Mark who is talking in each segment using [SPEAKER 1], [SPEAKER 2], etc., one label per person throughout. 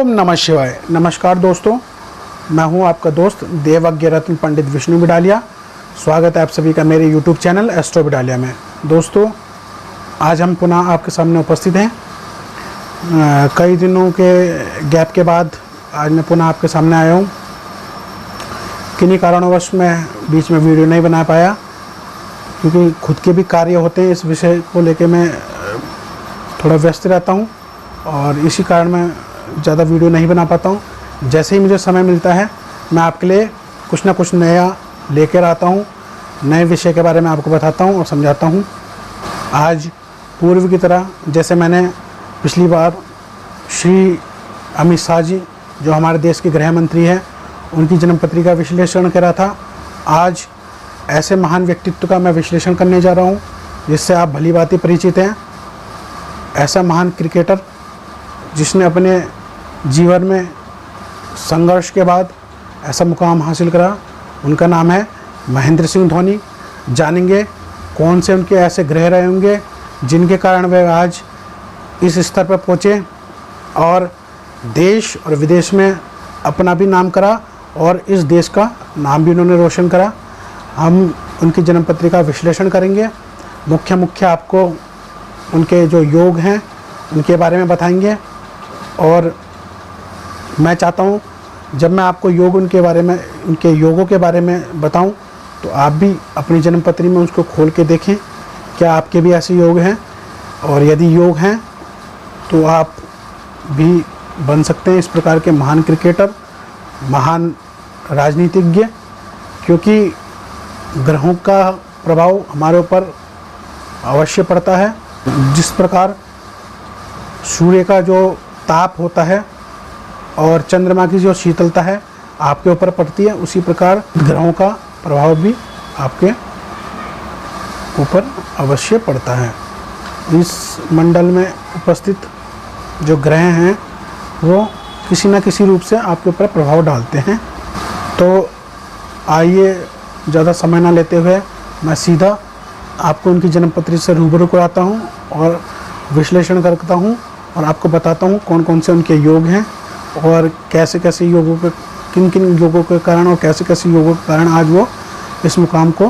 [SPEAKER 1] ओम नमः शिवाय। नमस्कार दोस्तों, मैं हूं आपका दोस्त देवज्ञ रत्न पंडित विष्णु बिडालिया। स्वागत है आप सभी का मेरे YouTube चैनल एस्ट्रो बिडालिया में। दोस्तों, आज हम पुनः आपके सामने उपस्थित हैं। कई दिनों के गैप के बाद आज मैं पुनः आपके सामने आया हूं। किन्हीं कारणवश मैं बीच में वीडियो नहीं बना पाया, क्योंकि खुद के भी कार्य होते हैं। इस विषय को लेकर मैं थोड़ा व्यस्त रहता हूं और इसी कारण मैं ज़्यादा वीडियो नहीं बना पाता हूं। जैसे ही मुझे समय मिलता है मैं आपके लिए कुछ ना कुछ नया लेकर आता हूं, नए विषय के बारे में आपको बताता हूं और समझाता हूं। आज पूर्व की तरह जैसे मैंने पिछली बार श्री अमित शाह जी, जो हमारे देश के गृह मंत्री हैं, उनकी जन्मपत्री का विश्लेषण करा था, आज ऐसे महान व्यक्तित्व का मैं विश्लेषण करने जा रहा हूं जिससे आप भली भांति परिचित हैं। ऐसा महान क्रिकेटर जिसने अपने जीवन में संघर्ष के बाद ऐसा मुकाम हासिल करा, उनका नाम है महेंद्र सिंह धोनी। जानेंगे कौन से उनके ऐसे ग्रह रहे होंगे जिनके कारण वे आज इस स्तर पर पहुँचे और देश और विदेश में अपना भी नाम करा और इस देश का नाम भी उन्होंने रोशन करा। हम उनकी जन्मपत्री का विश्लेषण करेंगे। मुख्य आपको उनके जो योग हैं उनके बारे में बताएंगे। और मैं चाहता हूँ जब मैं आपको योग उनके योगों के बारे में बताऊँ तो आप भी अपनी जन्मपत्री में उसको खोल के देखें, क्या आपके भी ऐसे योग हैं, और यदि योग हैं तो आप भी बन सकते हैं इस प्रकार के महान क्रिकेटर, महान राजनीतिज्ञ। क्योंकि ग्रहों का प्रभाव हमारे ऊपर अवश्य पड़ता है। जिस प्रकार सूर्य का जो ताप होता है और चंद्रमा की जो शीतलता है आपके ऊपर पड़ती है, उसी प्रकार ग्रहों का प्रभाव भी आपके ऊपर अवश्य पड़ता है। इस मंडल में उपस्थित जो ग्रह हैं वो किसी न किसी रूप से आपके ऊपर प्रभाव डालते हैं। तो आइए ज़्यादा समय ना लेते हुए मैं सीधा आपको उनकी जन्मपत्री से रूबरू कराता हूँ और विश्लेषण करता हूँ और आपको बताता हूँ कौन कौन से उनके योग हैं और कैसे कैसे योगों के किन योगों के कारण और कैसे कैसे योगों के कारण आज वो इस मुकाम को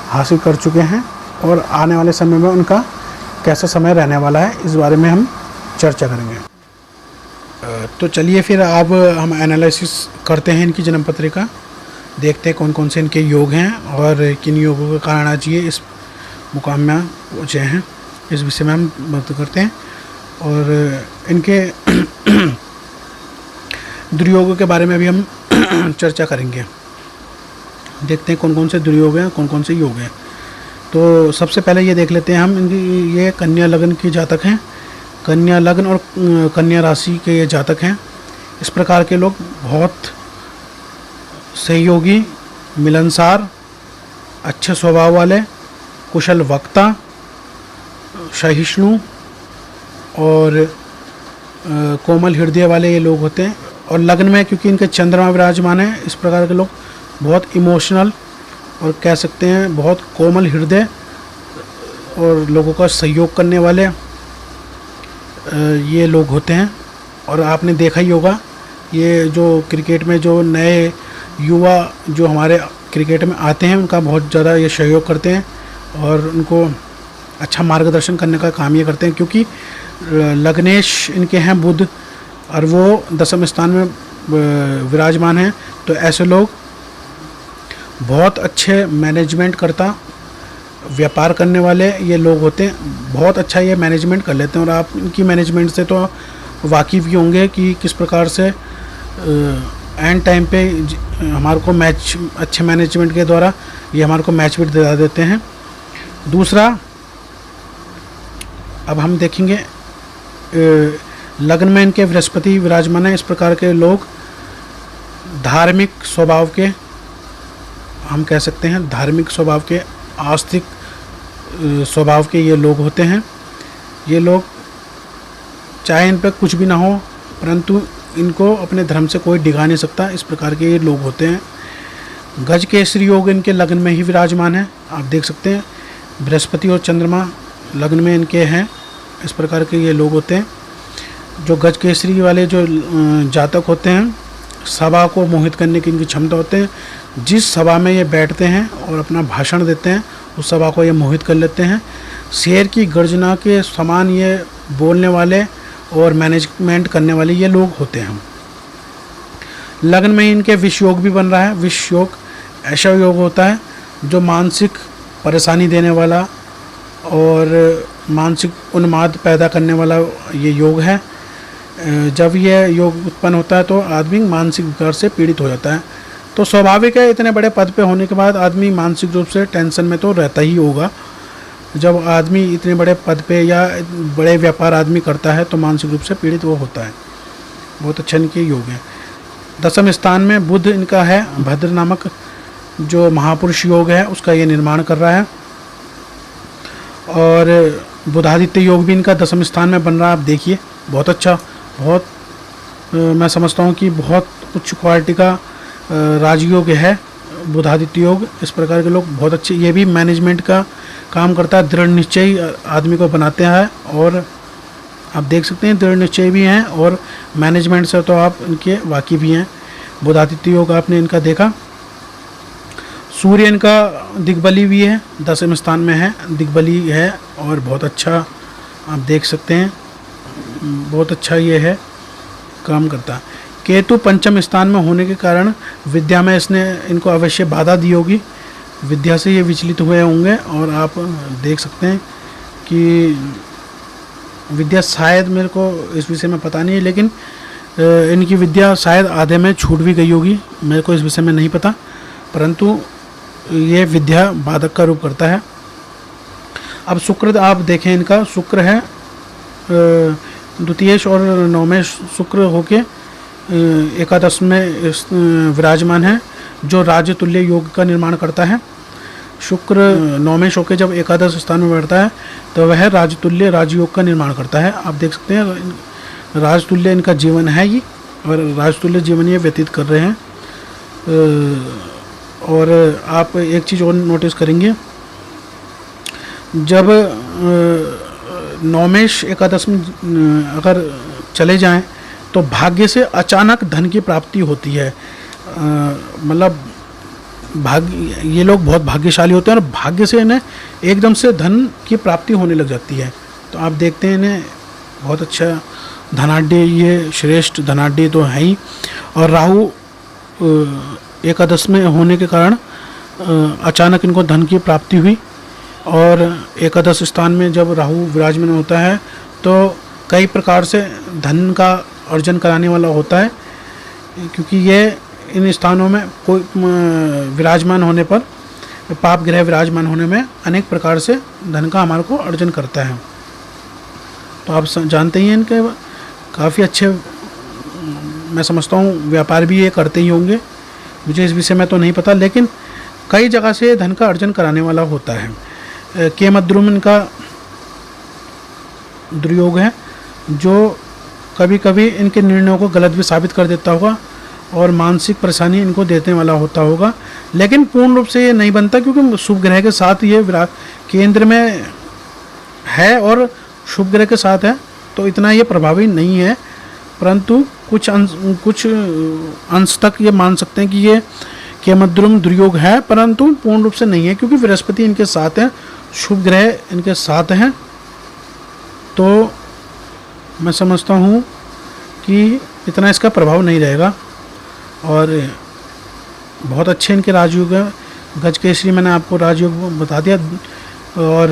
[SPEAKER 1] हासिल कर चुके हैं और आने वाले समय में उनका कैसा समय रहने वाला है, इस बारे में हम चर्चा करेंगे। तो चलिए फिर अब हम एनालिसिस करते हैं इनकी जन्मपत्री का, देखते हैं कौन कौन से इनके योग हैं और किन योगों के कारण आज ये इस मुकाम में पहुँचे हैं, इस विषय में हम बात करते हैं। और इनके दुर्योगों के बारे में भी हम चर्चा करेंगे। देखते हैं कौन कौन से दुर्योग हैं, कौन कौन से योग हैं। तो सबसे पहले ये देख लेते हैं हम इनकी, ये कन्या लग्न की जातक हैं। कन्या लग्न और कन्या राशि के ये जातक हैं। इस प्रकार के लोग बहुत सहयोगी, मिलनसार, अच्छे स्वभाव वाले, कुशल वक्ता, सहिष्णु और कोमल हृदय वाले ये लोग होते हैं। और लग्न में क्योंकि इनके चंद्रमा विराजमान है, इस प्रकार के लोग बहुत इमोशनल और कह सकते हैं बहुत कोमल हृदय और लोगों का सहयोग करने वाले ये लोग होते हैं। और आपने देखा ही होगा, ये जो क्रिकेट में जो नए युवा जो हमारे क्रिकेट में आते हैं उनका बहुत ज़्यादा ये सहयोग करते हैं और उनको अच्छा मार्गदर्शन करने का काम ये करते हैं। क्योंकि लग्नेश इनके हैं बुध और वो दशम स्थान में विराजमान हैं, तो ऐसे लोग बहुत अच्छे मैनेजमेंट करता, व्यापार करने वाले ये लोग होते हैं। बहुत अच्छा ये मैनेजमेंट कर लेते हैं और आप इनकी मैनेजमेंट से तो वाकिफ़ ही होंगे कि किस प्रकार से एंड टाइम पे हमारे को मैच, अच्छे मैनेजमेंट के द्वारा ये हमारे को मैच भी दिला देते हैं। दूसरा, अब हम देखेंगे लग्न में इनके बृहस्पति विराजमान है। इस प्रकार के लोग धार्मिक स्वभाव के, हम कह सकते हैं धार्मिक स्वभाव के, आस्तिक स्वभाव के ये लोग होते हैं। ये लोग चाहे इन पर कुछ भी ना हो, परंतु इनको अपने धर्म से कोई डिगा नहीं सकता, इस प्रकार के ये लोग होते हैं। गज केसरी योग इनके लग्न में ही विराजमान है। आप देख सकते हैं बृहस्पति और चंद्रमा लग्न में इनके हैं, इस प्रकार के ये लोग होते हैं। जो गज केसरी वाले जो जातक होते हैं, सभा को मोहित करने की इनकी क्षमता होते हैं। जिस सभा में ये बैठते हैं और अपना भाषण देते हैं, उस सभा को ये मोहित कर लेते हैं। शेर की गर्जना के समान ये बोलने वाले और मैनेजमेंट करने वाले ये लोग होते हैं। लग्न में इनके विष योग भी बन रहा है। विष योग ऐसा योग होता है जो मानसिक परेशानी देने वाला और मानसिक उन्माद पैदा करने वाला ये योग है। जब यह योग उत्पन्न होता है तो आदमी मानसिक विकार से पीड़ित हो जाता है। तो स्वाभाविक है, इतने बड़े पद पे होने के बाद आदमी मानसिक रूप से टेंशन में तो रहता ही होगा। जब आदमी इतने बड़े पद पे या बड़े व्यापार आदमी करता है तो मानसिक रूप से पीड़ित वो होता है। बहुत अच्छा इनके योग है। 10वें स्थान में बुध इनका है। भद्र नामक जो महापुरुष योग है उसका ये निर्माण कर रहा है। और बुधादित्य योग भी इनका 10वें स्थान में बन रहा है। आप देखिए, बहुत अच्छा, बहुत मैं समझता हूँ कि बहुत उच्च क्वालिटी का राजयोग है बुधादित्य योग। इस प्रकार के लोग बहुत अच्छे, ये भी मैनेजमेंट का काम करता है। दृढ़ निश्चय आदमी को बनाते हैं और आप देख सकते हैं दृढ़ निश्चय भी हैं और मैनेजमेंट से तो आप इनके वाकिफ भी हैं। बुधादित्य योग आपने इनका देखा। सूर्य इनका दिग्बली भी है, 10वें स्थान में है, दिग्बली है और बहुत अच्छा आप देख सकते हैं, बहुत अच्छा ये है, काम करता है। केतु पंचम स्थान में होने के कारण विद्या में इसने इनको अवश्य बाधा दी होगी। विद्या से ये विचलित हुए होंगे और आप देख सकते हैं कि विद्या शायद, मेरे को इस विषय में पता नहीं है, लेकिन इनकी विद्या शायद आधे में छूट भी गई होगी, मेरे को इस विषय में नहीं पता, परंतु ये विद्या बाधक का रूप करता है। अब शुक्र आप देखें, इनका शुक्र है द्वितीयेश और नवमेश शुक्र होके एकादश में विराजमान है, जो राज्य तुल्य योग का निर्माण करता है। शुक्र नवमेश होके जब एकादश स्थान में बैठता है तो वह राजतुल्य राजयोग का निर्माण करता है। आप देख सकते हैं राजतुल्य इनका जीवन है ये, और राजतुल्य जीवन ये व्यतीत कर रहे हैं। और आप एक चीज़ और नोटिस करेंगे, जब नवमेश एकादश में अगर चले जाएं तो भाग्य से अचानक धन की प्राप्ति होती है। मतलब भाग्य, ये लोग बहुत भाग्यशाली होते हैं और भाग्य से इन्हें एकदम से धन की प्राप्ति होने लग जाती है। तो आप देखते हैं इन्हें बहुत अच्छा धनाढ़, ये श्रेष्ठ धनाढ़ तो है ही। और राहु एकादश में होने के कारण अचानक इनको धन की प्राप्ति हुई। और एकादश स्थान में जब राहु विराजमान होता है तो कई प्रकार से धन का अर्जन कराने वाला होता है, क्योंकि ये इन स्थानों में कोई विराजमान होने पर, पाप ग्रह विराजमान होने में अनेक प्रकार से धन का हमारे को अर्जन करता है। तो आप जानते ही हैं इनके काफ़ी अच्छे, मैं समझता हूँ व्यापार भी ये करते ही होंगे, मुझे इस विषय में तो नहीं पता, लेकिन कई जगह से धन का अर्जन कराने वाला होता है। केमद्रुम इनका दुर्योग है, जो कभी कभी इनके निर्णयों को गलत भी साबित कर देता होगा और मानसिक परेशानी इनको देने वाला होता होगा, लेकिन पूर्ण रूप से ये नहीं बनता, क्योंकि शुभ ग्रह के साथ ये केंद्र में है और शुभ ग्रह के साथ है, तो इतना ये प्रभावी नहीं है। परंतु कुछ अंश तक ये मान सकते हैं कि ये केमद्रुम दुर्योग है, परंतु पूर्ण रूप से नहीं है, क्योंकि बृहस्पति इनके साथ है, शुभ ग्रह इनके साथ हैं। तो मैं समझता हूँ कि इतना इसका प्रभाव नहीं रहेगा। और बहुत अच्छे इनके राजयोग हैं। गज केसरी मैंने आपको राजयोग बता दिया, और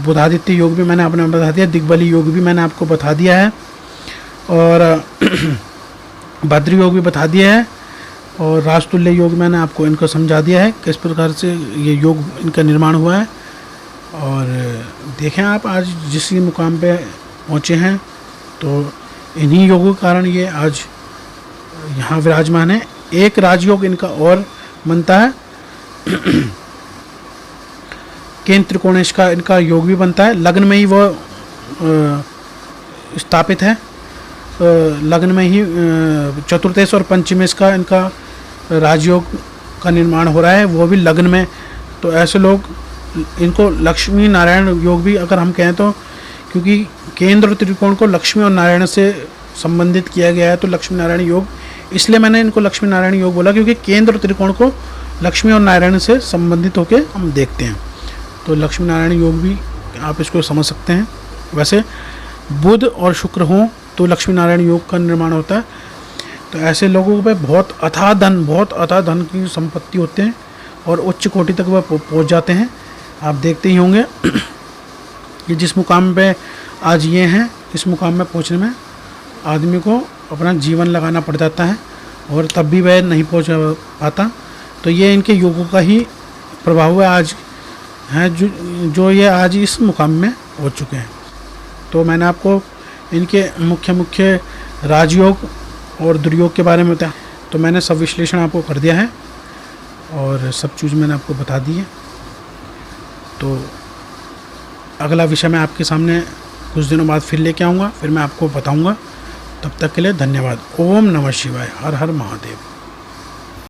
[SPEAKER 1] बुधादित्य योग भी मैंने आपने बता दिया, दिग्बली योग भी मैंने आपको बता दिया है, और भद्र योग भी बता दिया है, और राजतुल्य योग मैंने आपको इनको समझा दिया है किस प्रकार से ये योग इनका निर्माण हुआ है। और देखें आप आज जिस मुकाम पे पहुँचे हैं, तो इन्हीं योगों के कारण ये आज यहाँ विराजमान है। एक राजयोग इनका और बनता है, केंद्र त्रिकोणेश का इनका योग भी बनता है। लग्न में ही वो स्थापित है, लग्न में ही चतुर्थेश और पंचमेश का इनका राजयोग का निर्माण हो रहा है, वो भी लग्न में। तो ऐसे लोग, इनको लक्ष्मी नारायण योग भी अगर हम कहें तो, क्योंकि केंद्र और त्रिकोण को लक्ष्मी और नारायण से संबंधित किया गया है, तो लक्ष्मी नारायण योग, इसलिए मैंने इनको लक्ष्मी नारायण योग बोला क्योंकि केंद्र और त्रिकोण को लक्ष्मी और नारायण से संबंधित होकर हम देखते हैं। तो लक्ष्मी नारायण योग भी आप इसको समझ सकते हैं। वैसे बुध और शुक्र हों तो लक्ष्मी नारायण योग का निर्माण होता है। तो ऐसे लोगों पे बहुत अथाह धन की संपत्ति होते हैं और उच्च कोटि तक वह पहुंच जाते हैं। आप देखते ही होंगे कि जिस मुकाम पे आज ये हैं, इस मुकाम में पहुंचने में आदमी को अपना जीवन लगाना पड़ जाता है और तब भी वह नहीं पहुंच पाता। तो ये इनके योगों का ही प्रभाव है आज है जो ये आज इस मुकाम में हो चुके हैं। तो मैंने आपको इनके मुख्य राजयोग और दुर्योग के बारे में बताया, तो मैंने सब विश्लेषण आपको कर दिया है और सब चीज़ मैंने आपको बता दी है। तो अगला विषय मैं आपके सामने कुछ दिनों बाद फिर लेके आऊँगा, फिर मैं आपको बताऊँगा। तब तक के लिए धन्यवाद। ओम नमः शिवाय। हर हर महादेव।